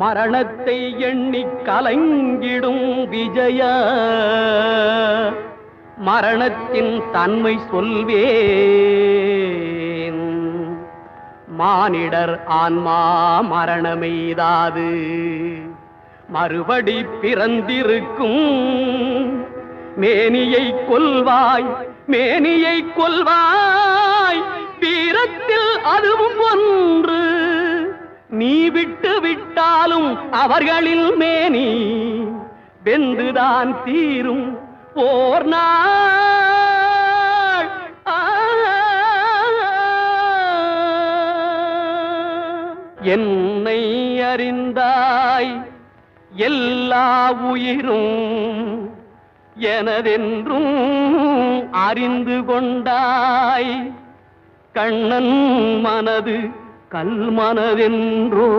மரணத்தை எண்ணி கலங்கிடும் விஜய மரணத்தின் தன்மை சொல்வேன். மானிடர் ஆன்மா மரணமெய்தாது மறுபடி பிறந்திருக்கும். மேனியை கொல்வாய் மேனியை கொல்வாய் வீரத்தில் அதுவும் ஒன்று. நீ விட்டு விட்டாலும் அவர்களில் மேனி வெந்துதான் தீரும் ஓர் நாள். என்னை அறிந்தாய் எல்லா உயிரும் எனதென்றும் அறிந்து கொண்டாய். கண்ணன் மனது கல் மனதென்றோ